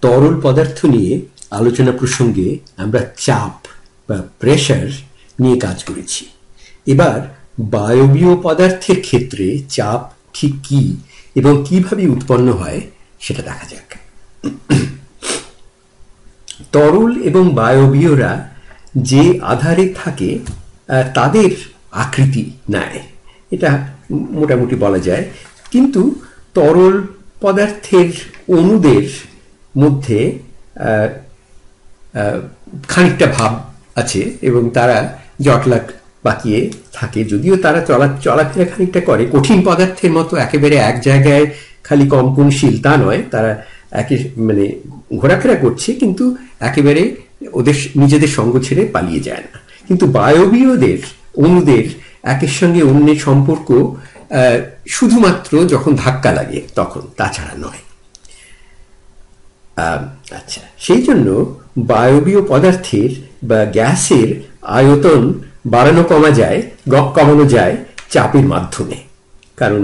তরল পদার্থ নিয়ে আলোচনা প্রসঙ্গে আমরা চাপ বা প্রেসার নিয়ে কাজ করেছি। এবার বায়বীয় পদার্থের ক্ষেত্রে চাপ ঠিক কি এবং কিভাবে উৎপন্ন হয় সেটা দেখা যাক। তরল এবং বায়বীয়রা যে আধারে থাকে তাদের আকৃতি নেয়, এটা মোটামুটি বলা যায়। কিন্তু তরল পদার্থের অণুদের মধ্যে খানিকটা ভাব আছে এবং তারা জটলা পাকিয়ে থাকে, যদিও তারা চলাফেরা খানিকটা করে। কঠিন পদার্থের মতো একেবারে এক জায়গায় খালি কম্পনশীল তা নয়, তারা মানে ঘোরাফেরা করছে, কিন্তু একেবারে ওদের নিজেদের সঙ্গ ছেড়ে পালিয়ে যায় না। কিন্তু বায়বীয়দের অণুদের একের সঙ্গে অন্যের সম্পর্ক শুধুমাত্র যখন ধাক্কা লাগে তখন, তাছাড়া নয়। আচ্ছা, সেই জন্য বায়বীয় পদার্থের বা গ্যাসের আয়তন কমানো যায় চাপের মাধ্যমে। কারণ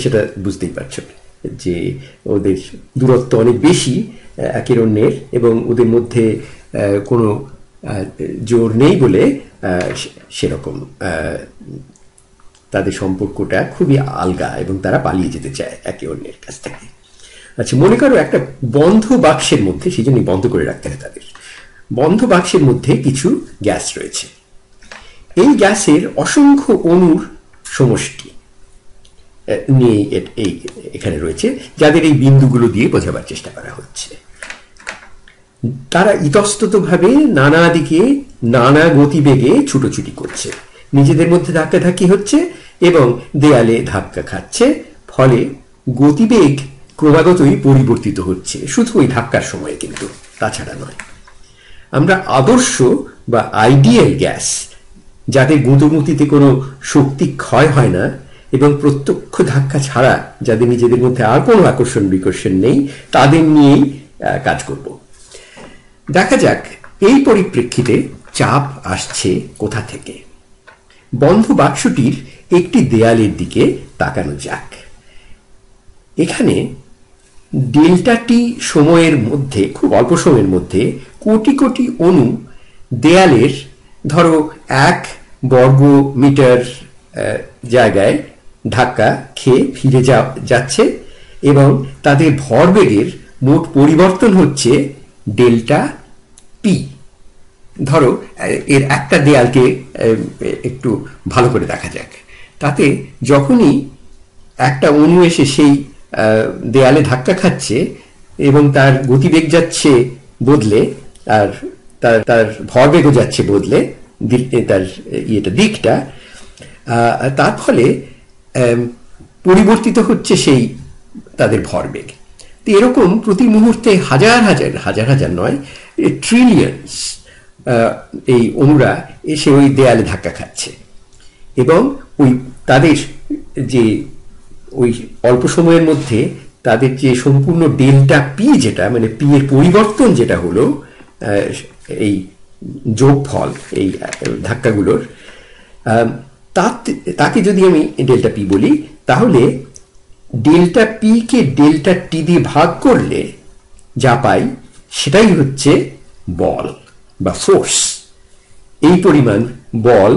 সেটা বুঝতেই পারছো যে ওদের দূরত্ব অনেক বেশি একের অন্যের এবং ওদের মধ্যে কোনো জোর নেই বলে সেরকম তাদের সম্পর্কটা খুবই আলগা এবং তারা পালিয়ে যেতে চায় একে অন্যের কাছ থেকে। আচ্ছা, মনে করো একটা বন্ধ বাক্সের মধ্যে, সেই জন্যই বন্ধ করে রাখতে হয় তাদের, বন্ধ বাক্সের মধ্যে কিছু গ্যাস রয়েছে। এই গ্যাসের অসংখ্য অণুর সমষ্টি নিয়ে এখানে রয়েছে, যাদের এই বিন্দুগুলো দিয়ে বোঝাবার চেষ্টা করা হচ্ছে। তারা ইতস্ততভাবে নানা দিকে নানা গতিবেগে ছুটোছুটি করছে, নিজেদের মধ্যে ধাক্কাধাক্কি হচ্ছে এবং দেয়ালে ধাক্কা খাচ্ছে। ফলে গতিবেগ ক্রমাগতই পরিবর্তিত হচ্ছে, শুধু ওই ধাক্কার সময়, কিন্তু তাছাড়া নয়। আমরা আদর্শ বা আইডিয়াল গ্যাস, যাদের গুঁতোগুঁতিতে কোনো শক্তি ক্ষয় হয় না এবং প্রত্যক্ষ ধাক্কা ছাড়া যাদের নিজেদের মধ্যে আর কোনো আকর্ষণ বিকর্ষণ নেই, তাদের নিয়েই কাজ করব। দেখা যাক এই পরিপ্রেক্ষিতে চাপ আসছে কোথা থেকে। বন্ধ বাক্সটির একটি দেয়ালের দিকে তাকানো যাক। এখানে ডেল্টা টি সময়ের মধ্যে, খুব অল্প সময়ের মধ্যে কোটি কোটি অণু দেয়ালের ধরো 1 বর্গ মিটার জায়গায় ধাক্কা খেয়ে ফিরে যাচ্ছে এবং তাদের ভরবেগের মোট পরিবর্তন হচ্ছে ডেল্টা পি। ধরো এর একটা দেয়ালকে একটু ভালো করে দেখা যাক। তাতে যখনই একটা অণু এসে সেই দেয়ালে ধাক্কা খাচ্ছে এবং তার গতিবেগ যাচ্ছে বদলে, আর তার ভরবেগও যাচ্ছে বদলে, তার দিকটা, তার ফলে পরিবর্তিত হচ্ছে সেই তাদের ভরবেগ। তো এরকম প্রতি মুহূর্তে হাজার হাজার নয়, ট্রিলিয়ন্স এই অণুরা এসে ওই দেয়ালে ধাক্কা খাচ্ছে এবং ওই তাদের যে ওই অল্প সময়ের মধ্যে তাদের যে সম্পূর্ণ ডেল্টা পি, যেটা মানে পি এর পরিবর্তন যেটা হলো এই যোগফল এই ধাক্কাগুলোর, তাকে যদি আমি ডেল্টা পি বলি, তাহলে ডেল্টা পি কে ডেল্টা টি দিয়ে ভাগ করলে যা পাই সেটাই হচ্ছে বল বা ফোর্স। এই পরিমাণ বল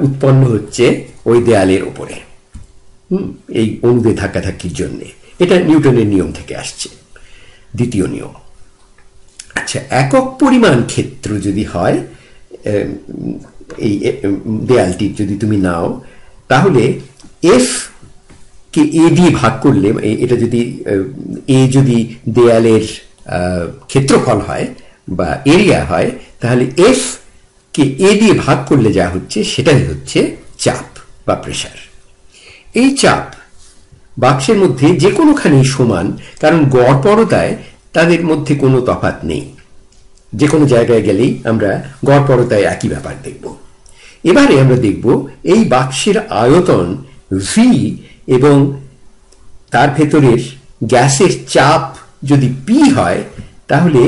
উৎপন্ন হচ্ছে ওই দেয়ালের উপরে এই অণুদের ধাক্কাধাক্কির জন্য। এটা নিউটনের নিয়ম থেকে আসছে, দ্বিতীয় নিয়ম। আচ্ছা, একক পরিমাণ ক্ষেত্র যদি হয় এই দেয়ালটির যদি তুমি নাও, তাহলে এফ কে এ দিয়ে ভাগ করলে, এটা যদি যদি দেয়ালের ক্ষেত্রফল হয় বা এরিয়া হয়, তাহলে এফ কে এ দিয়ে ভাগ করলে যা হচ্ছে সেটাই হচ্ছে চাপ বা প্রেসার। এই চাপ বাক্সের মধ্যে যে কোনোখানেই সমান, কারণ গড়পড়তায় তাদের মধ্যে কোনো তফাৎ নেই। যে কোনো জায়গায় গেলেই আমরা গড়পড়তায় একই ব্যাপার দেখব। এবারে আমরা দেখব এই বাক্সের আয়তন ভি এবং তার ভেতরের গ্যাসের চাপ যদি পি হয়, তাহলে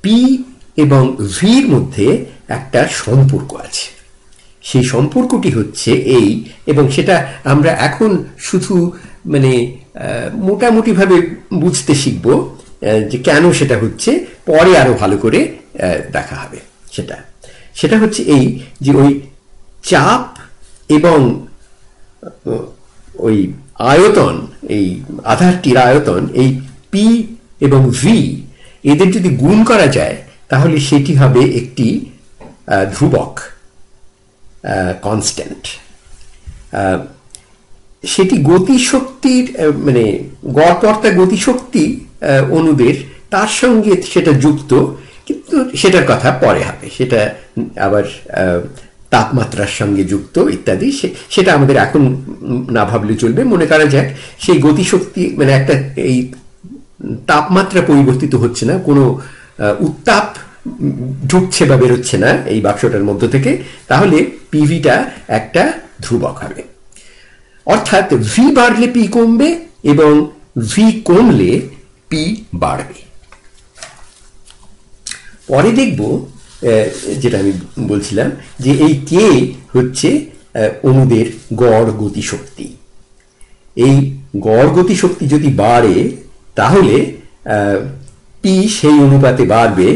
পি এবং ভির মধ্যে একটা সম্পর্ক আছে। সেই সম্পর্কটি হচ্ছে এই, এবং সেটা আমরা এখন শুধু মানে মোটামুটি ভাবে বুঝতে শিখব, যে কেন সেটা হচ্ছে পরে আরো ভালো করে দেখা হবে। সেটা সেটা হচ্ছে এই যে ওই চাপ এবং ওই আয়তন, এই আধারটির আয়তন, এই পি এবং ভি এদের যদি গুণ করা যায় তাহলে সেটি হবে একটি ধ্রুবক, কনস্ট্যান্ট। সেটি গতিশক্তির মানে গড়পড়তা গতিশক্তি অণুদের তার সঙ্গে সেটা যুক্ত, কিন্তু সেটার কথা পরে হবে। সেটা আবার তাপমাত্রার সঙ্গে যুক্ত ইত্যাদি, সেটা আমাদের এখন না ভাবলে চলবে। মনে করা যাক সেই গতিশক্তি মানে একটা এই তাপমাত্রা পরিবর্তিত হচ্ছে না, কোনো উত্তাপ ঢুকছে বা বেরোচ্ছে না এই বাক্সটার মধ্য থেকে, তাহলে পিভিটা একটা ধ্রুবক হবে। অর্থাৎ ভি বাড়লে পি কমবে এবং ভি কমলে পি বাড়বে। পরে দেখব যেটা আমি বলছিলাম যে এই কে হচ্ছে অণুদের গড় গতিশক্তি। এই গড় গতিশক্তি যদি বাড়ে তাহলে পি সেই অনুপাতে বাড়বে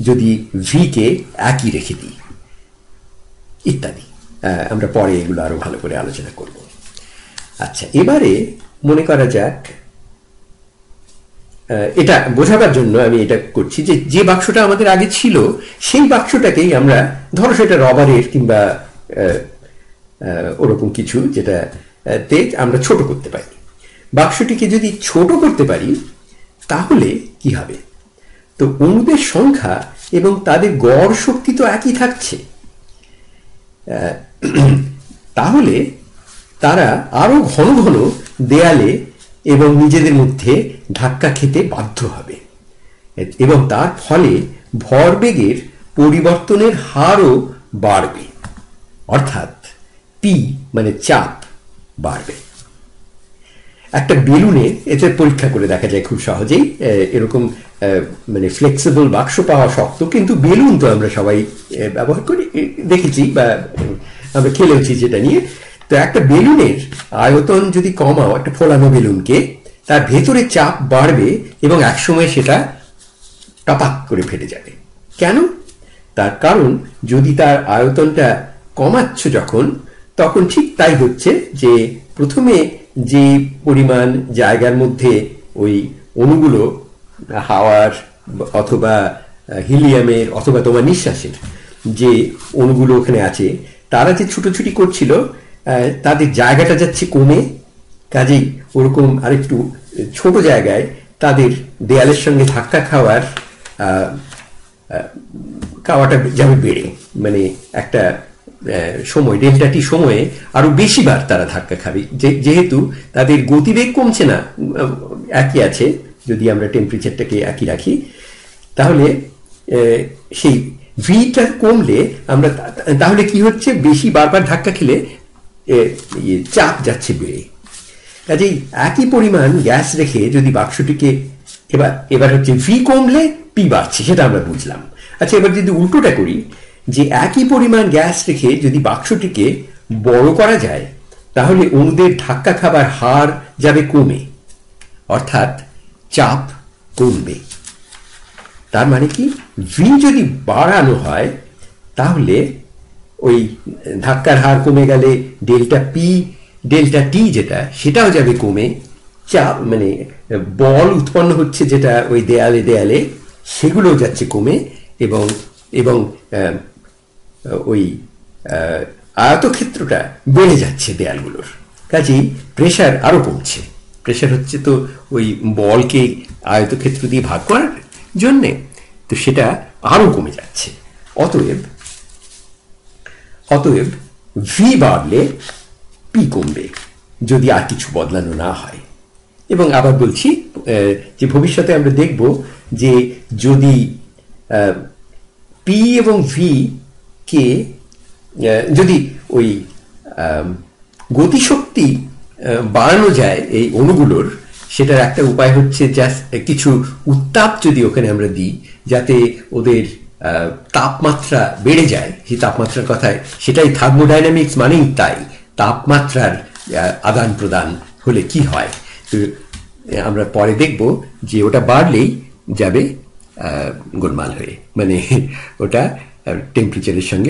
যদি ভি কে একই রেখে দিই, ইত্যাদি। আমরা পরে এগুলো আরো ভালো করে আলোচনা করব। আচ্ছা, এবারে মনে করা যাক, এটা বোঝাবার জন্য আমি এটা করছি যে যে বাক্সটা আমাদের আগে ছিল সেই বাক্সটাকেই আমরা, ধরো সেটা রবারের কিংবা ওরকম কিছু, যেটাতে আমরা ছোট করতে পারি। বাক্সটিকে যদি ছোট করতে পারি তাহলে কি হবে? তো অণুদের সংখ্যা এবং তাদের গড় শক্তি তো একই থাকছে, তাহলে তারা আরো ঘন ঘন দেয়ালে এবং নিজেদের মধ্যে ধাক্কা খেতে বাধ্য হবে এবং তার ফলে ভরবেগের পরিবর্তনের হারও বাড়বে, অর্থাৎ পি মানে চাপ বাড়বে। একটা বেলুনে এটা পরীক্ষা করে দেখা যায় খুব সহজেই। এরকম মানে ফ্লেক্সিবল বাক্স পাওয়া শক্ত, কিন্তু বেলুন তো আমরা সবাই ব্যবহার করি, দেখেছি বা আমরা খেলেওছি যেটা নিয়ে। তো একটা বেলুনের আয়তন যদি কমাও, একটা ফোলানো বেলুনকে, তার ভেতরে চাপ বাড়বে এবং একসময় সেটা টপাক করে ফেটে যাবে। কেন? তার কারণ যদি তার আয়তনটা কমাচ্ছ যখন, তখন ঠিক তাই হচ্ছে যে প্রথমে যে পরিমাণ জায়গার মধ্যে ওই অণুগুলো হাওয়ার অথবা হিলিয়ামের অথবা তোমার নিঃশ্বাসের যে অণুগুলো ওখানে আছে, তারা যে ছুটোছুটি করছিল তাদের জায়গাটা যাচ্ছে কমে, কাজেই ওরকম আরেকটু ছোট জায়গায় তাদের দেয়ালের সঙ্গে ধাক্কা খাওয়াটা যাবে বেড়ে, মানে একটা সময় ডেল্টা টি সময়ে আরো বেশিবার তারা ধাক্কা খাবে, যেহেতু তাদের গতিবেগ কমছে না, একই আছে। যদি আমরা টেম্পারেচারটাকে একই রাখি তাহলে সেই ভিটা কমলে আমরা, তাহলে কি হচ্ছে, বেশি বারবার ধাক্কা খেলে চাপ যাচ্ছে বেড়ে। কাজেই একই পরিমাণ গ্যাস রেখে যদি বাক্সটিকে এবার হচ্ছে ভি কমলে পি বাড়ছে, সেটা আমরা বুঝলাম। আচ্ছা, এবার যদি উল্টোটা করি, যে একই পরিমাণ গ্যাস রেখে যদি বাক্সটিকে বড় করা যায় তাহলে অণুদের ধাক্কা খাবার হার যাবে কমে, অর্থাৎ চাপ কমবে। তার মানে কি, ভি যদি বাড়ানো হয় তাহলে ওই ধাক্কার হার কমে গেলে ডেল্টা পি ডেল্টা টি যেটা, সেটাও যাবে কমে। চাপ মানে বল উৎপন্ন হচ্ছে যেটা ওই দেয়ালে দেয়ালে, সেগুলোও যাচ্ছে কমে এবং এবং ওই আয়তক্ষেত্রটা বেড়ে যাচ্ছে দেয়ালগুলোর। কাজেই প্রেশার আরো কমছে। প্রেশার হচ্ছে তো ওই বলকে আয়তক্ষেত্র দিয়ে ভাগ করার জন্যে, তো সেটা আরো কমে যাচ্ছে। অতএব ভি বাড়লে পি কমবে যদি আর কিছু বদলানো না হয়। এবং আবার বলছি যে ভবিষ্যতে আমরা দেখব যে যদি পি এবং ভি কে যদি ওই গতিশক্তি বাড়ানো যায় এই অণুগুলোর, সেটার একটা উপায় হচ্ছে জাস্ট কিছু উত্তাপ যদি ওখানে আমরা দিই, যাতে ওদের তাপমাত্রা বেড়ে যায়। সেই তাপমাত্রার কথায়, সেটাই থার্মোডাইনামিক্স মানেই তাই, তাপমাত্রার আদান প্রদান হলে কি হয়। তো আমরা পরে দেখব যে ওটা বাড়লেই যাবে গোলমাল হয়ে, মানে ওটা টেম্পারেচারের সঙ্গে